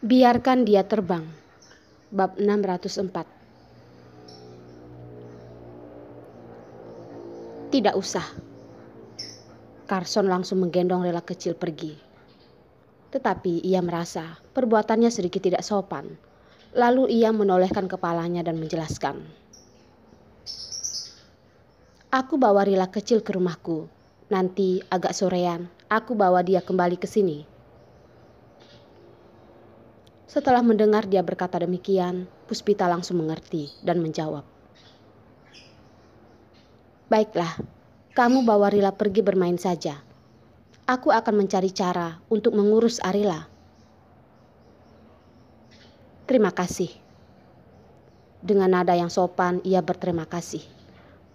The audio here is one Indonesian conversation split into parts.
Biarkan dia terbang. Bab 604. Tidak usah. Carson langsung menggendong Rila kecil pergi. Tetapi ia merasa perbuatannya sedikit tidak sopan. Lalu ia menolehkan kepalanya dan menjelaskan. Aku bawa Rila kecil ke rumahku. Nanti agak sorean, aku bawa dia kembali ke sini. Setelah mendengar dia berkata demikian, Puspita langsung mengerti dan menjawab. Baiklah, kamu bawa Rila pergi bermain saja. Aku akan mencari cara untuk mengurus Arila. Terima kasih. Dengan nada yang sopan, ia berterima kasih.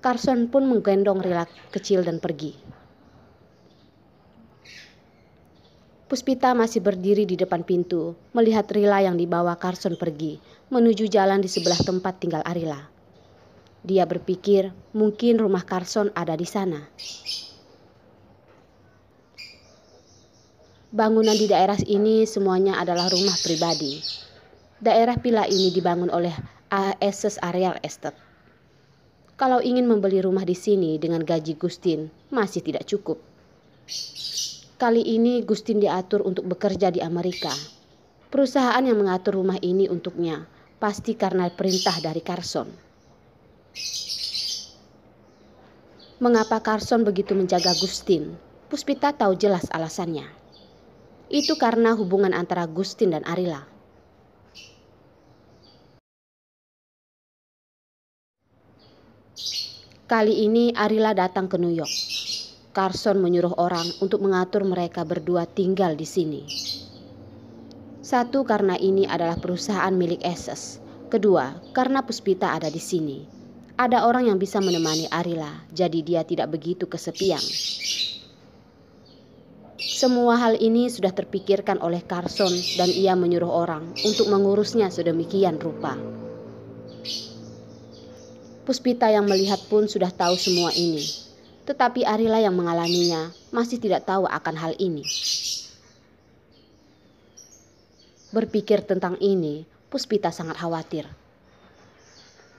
Carson pun menggendong Rila kecil dan pergi. Puspita masih berdiri di depan pintu, melihat Rila yang dibawa Carson pergi, menuju jalan di sebelah tempat tinggal Arila. Dia berpikir mungkin rumah Carson ada di sana. Bangunan di daerah ini semuanya adalah rumah pribadi. Daerah Pila ini dibangun oleh ASS Areal Estate. Kalau ingin membeli rumah di sini dengan gaji Gustin, masih tidak cukup. Kali ini Gustin diatur untuk bekerja di Amerika. Perusahaan yang mengatur rumah ini untuknya, pasti karena perintah dari Carson. Mengapa Carson begitu menjaga Gustin? Puspita tahu jelas alasannya. Itu karena hubungan antara Gustin dan Arila. Kali ini Arila datang ke New York. Carson menyuruh orang untuk mengatur mereka berdua tinggal di sini. Satu, karena ini adalah perusahaan milik SS. Kedua, karena Puspita ada di sini. Ada orang yang bisa menemani Arila, jadi dia tidak begitu kesepian. Semua hal ini sudah terpikirkan oleh Carson dan ia menyuruh orang untuk mengurusnya sedemikian rupa. Puspita yang melihat pun sudah tahu semua ini. Tetapi Arila yang mengalaminya masih tidak tahu akan hal ini. Berpikir tentang ini, Puspita sangat khawatir.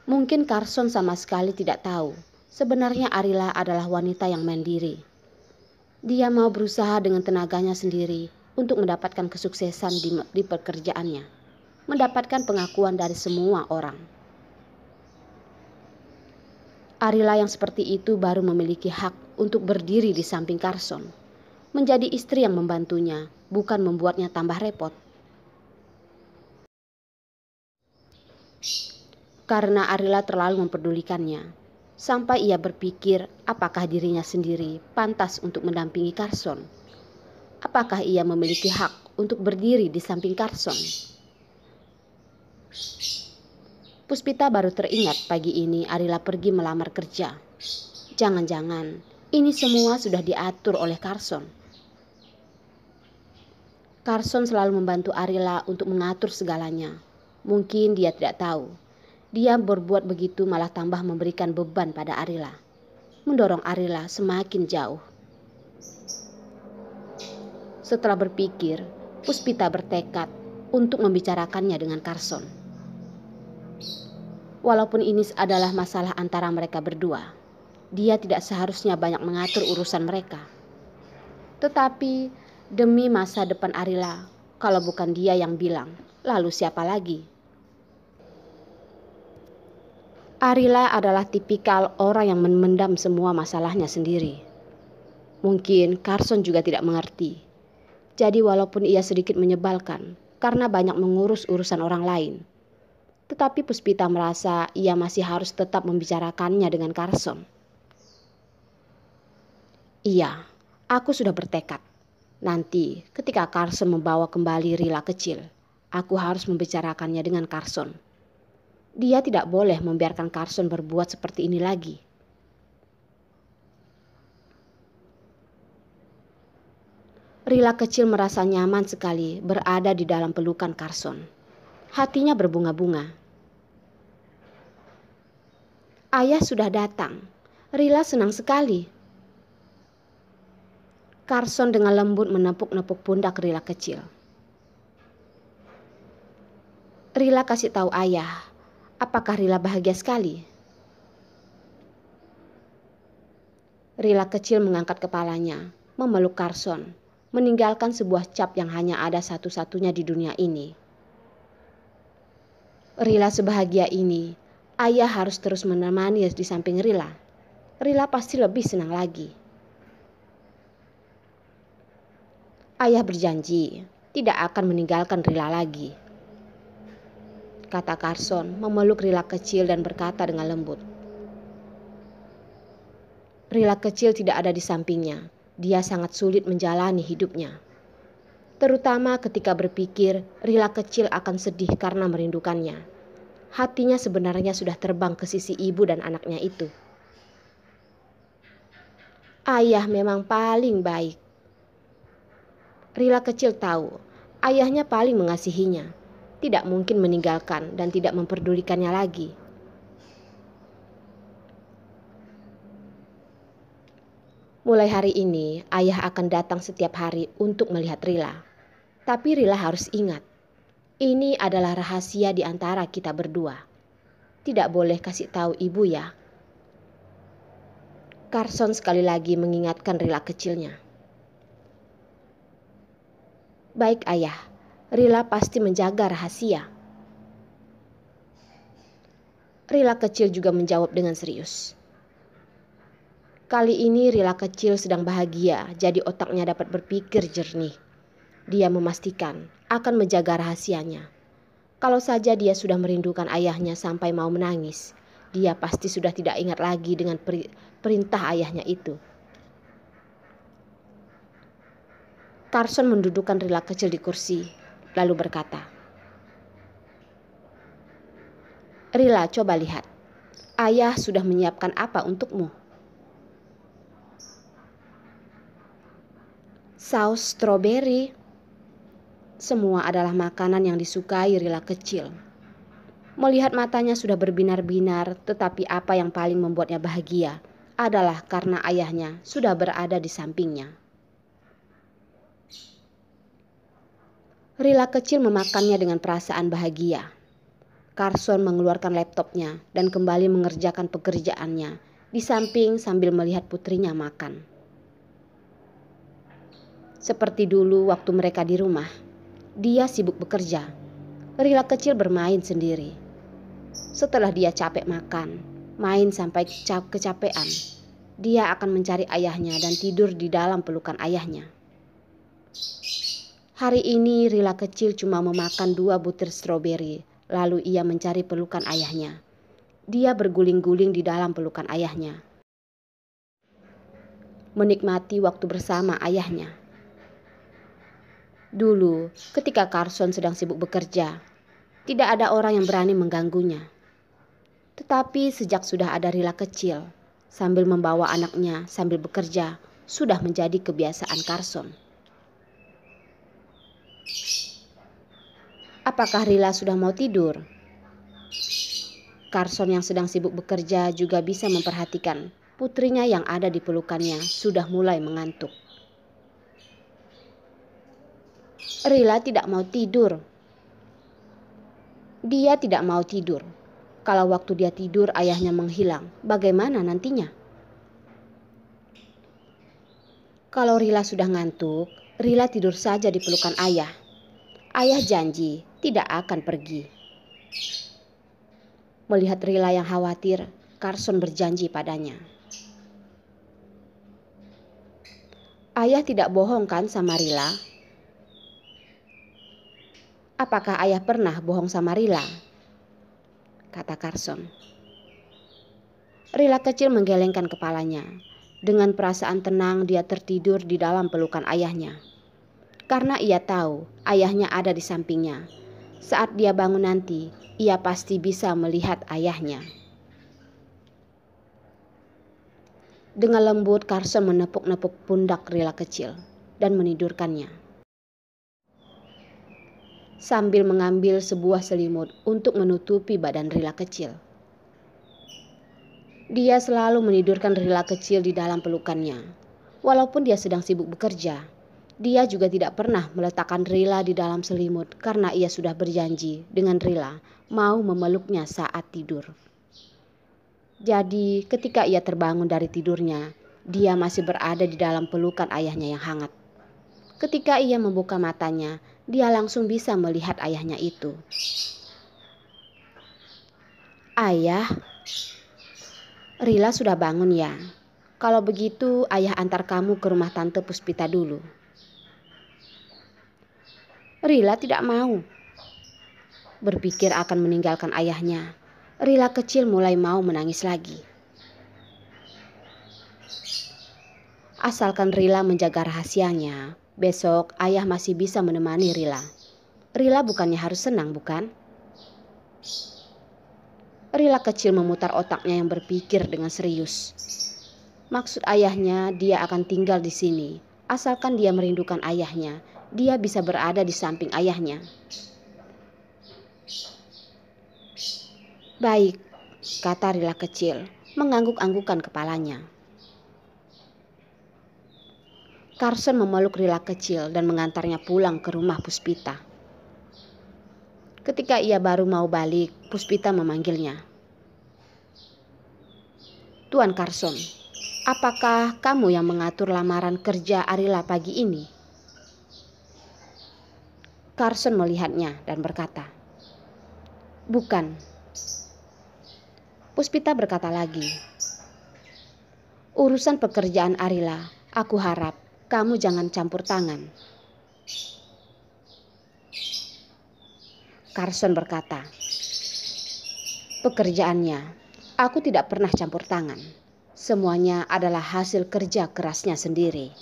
Mungkin Carson sama sekali tidak tahu. Sebenarnya Arila adalah wanita yang mandiri. Dia mau berusaha dengan tenaganya sendiri untuk mendapatkan kesuksesan di pekerjaannya. Mendapatkan pengakuan dari semua orang. Arila yang seperti itu baru memiliki hak untuk berdiri di samping Carson. Menjadi istri yang membantunya, bukan membuatnya tambah repot. Karena Arila terlalu memperdulikannya, sampai ia berpikir apakah dirinya sendiri pantas untuk mendampingi Carson. Apakah ia memiliki hak untuk berdiri di samping Carson? Puspita baru teringat pagi ini Arila pergi melamar kerja. Jangan-jangan ini semua sudah diatur oleh Carson. Carson selalu membantu Arila untuk mengatur segalanya. Mungkin dia tidak tahu. Dia berbuat begitu malah tambah memberikan beban pada Arila. Mendorong Arila semakin jauh. Setelah berpikir, Puspita bertekad untuk membicarakannya dengan Carson. Walaupun ini adalah masalah antara mereka berdua, dia tidak seharusnya banyak mengatur urusan mereka. Tetapi demi masa depan Arila, kalau bukan dia yang bilang, lalu siapa lagi? Arila adalah tipikal orang yang memendam semua masalahnya sendiri. Mungkin Carson juga tidak mengerti. Jadi walaupun ia sedikit menyebalkan karena banyak mengurus urusan orang lain, tetapi Puspita merasa ia masih harus tetap membicarakannya dengan Carson. Iya, aku sudah bertekad. Nanti ketika Carson membawa kembali Rila kecil, aku harus membicarakannya dengan Carson. Dia tidak boleh membiarkan Carson berbuat seperti ini lagi. Rila kecil merasa nyaman sekali berada di dalam pelukan Carson. Hatinya berbunga-bunga. Ayah sudah datang. Rila senang sekali. Carson dengan lembut menepuk-nepuk pundak Rila kecil. Rila kasih tahu ayah. Apakah Rila bahagia sekali? Rila kecil mengangkat kepalanya, memeluk Carson, meninggalkan sebuah cap yang hanya ada satu-satunya di dunia ini. Rila sebahagia ini, ayah harus terus menemani di samping Rila. Rila pasti lebih senang lagi. Ayah berjanji tidak akan meninggalkan Rila lagi, kata Carson memeluk Rila kecil dan berkata dengan lembut. Rila kecil tidak ada di sampingnya. Dia sangat sulit menjalani hidupnya. Terutama ketika berpikir Rila kecil akan sedih karena merindukannya. Hatinya sebenarnya sudah terbang ke sisi ibu dan anaknya itu. Ayah memang paling baik. Rila kecil tahu ayahnya paling mengasihinya. Tidak mungkin meninggalkan dan tidak memperdulikannya lagi. Mulai hari ini, ayah akan datang setiap hari untuk melihat Rila. Tapi Rila harus ingat, ini adalah rahasia di antara kita berdua. Tidak boleh kasih tahu ibu ya. Carson sekali lagi mengingatkan Rila kecilnya. Baik ayah, Rila pasti menjaga rahasia. Rila kecil juga menjawab dengan serius. Kali ini Rila kecil sedang bahagia, jadi otaknya dapat berpikir jernih. Dia memastikan akan menjaga rahasianya. Kalau saja dia sudah merindukan ayahnya sampai mau menangis, dia pasti sudah tidak ingat lagi dengan perintah ayahnya itu. Carson mendudukkan Rila kecil di kursi, lalu berkata, Rila, coba lihat. Ayah sudah menyiapkan apa untukmu? Saus stroberi. Semua adalah makanan yang disukai Rila kecil. Melihat matanya sudah berbinar-binar, tetapi apa yang paling membuatnya bahagia adalah karena ayahnya sudah berada di sampingnya. Rila kecil memakannya dengan perasaan bahagia. Carson mengeluarkan laptopnya dan kembali mengerjakan pekerjaannya di samping sambil melihat putrinya makan. Seperti dulu waktu mereka di rumah, dia sibuk bekerja. Rila kecil bermain sendiri. Setelah dia capek makan, main sampai kecapean, dia akan mencari ayahnya dan tidur di dalam pelukan ayahnya. Hari ini Rila kecil cuma memakan 2 butir stroberi, lalu ia mencari pelukan ayahnya. Dia berguling-guling di dalam pelukan ayahnya, menikmati waktu bersama ayahnya. Dulu, ketika Carson sedang sibuk bekerja, tidak ada orang yang berani mengganggunya. Tetapi sejak sudah ada Rila kecil, sambil membawa anaknya sambil bekerja, sudah menjadi kebiasaan Carson. Apakah Rila sudah mau tidur? Carson yang sedang sibuk bekerja juga bisa memperhatikan putrinya yang ada di pelukannya sudah mulai mengantuk. Rila tidak mau tidur. Dia tidak mau tidur. Kalau waktu dia tidur ayahnya menghilang, bagaimana nantinya? Kalau Rila sudah ngantuk, Rila tidur saja di pelukan ayah. Ayah janji tidak akan pergi. Melihat Rila yang khawatir, Carson berjanji padanya. Ayah tidak bohong kan sama Rila? Apakah ayah pernah bohong sama Rila? Kata Carson. Rila kecil menggelengkan kepalanya. Dengan perasaan tenang dia tertidur di dalam pelukan ayahnya. Karena ia tahu ayahnya ada di sampingnya. Saat dia bangun nanti, ia pasti bisa melihat ayahnya. Dengan lembut Carson menepuk-nepuk pundak Rila kecil dan menidurkannya. Sambil mengambil sebuah selimut untuk menutupi badan Rila kecil. Dia selalu menidurkan Rila kecil di dalam pelukannya. Walaupun dia sedang sibuk bekerja, Dia juga tidak pernah meletakkan Rila di dalam selimut karena ia sudah berjanji dengan Rila mau memeluknya saat tidur. Jadi ketika ia terbangun dari tidurnya, dia masih berada di dalam pelukan ayahnya yang hangat. Ketika ia membuka matanya, dia langsung bisa melihat ayahnya itu. "Ayah, Rila sudah bangun ya? Kalau begitu ayah antar kamu ke rumah Tante Puspita dulu." Rila tidak mau. Berpikir akan meninggalkan ayahnya, Rila kecil mulai mau menangis lagi. Asalkan Rila menjaga rahasianya, besok ayah masih bisa menemani Rila. Rila bukannya harus senang, bukan? Rila kecil memutar otaknya yang berpikir dengan serius. Maksud ayahnya dia akan tinggal di sini. Asalkan dia merindukan ayahnya, dia bisa berada di samping ayahnya. "Baik," kata Rila kecil, mengangguk-anggukan kepalanya. Carson memeluk Rila kecil dan mengantarnya pulang ke rumah Puspita. Ketika ia baru mau balik, Puspita memanggilnya. "Tuan Carson, apakah kamu yang mengatur lamaran kerja Arila pagi ini?" Carson melihatnya dan berkata, "Bukan." Puspita berkata lagi, "Urusan pekerjaan Arila, aku harap kamu jangan campur tangan." Carson berkata, "Pekerjaannya, aku tidak pernah campur tangan. Semuanya adalah hasil kerja kerasnya sendiri."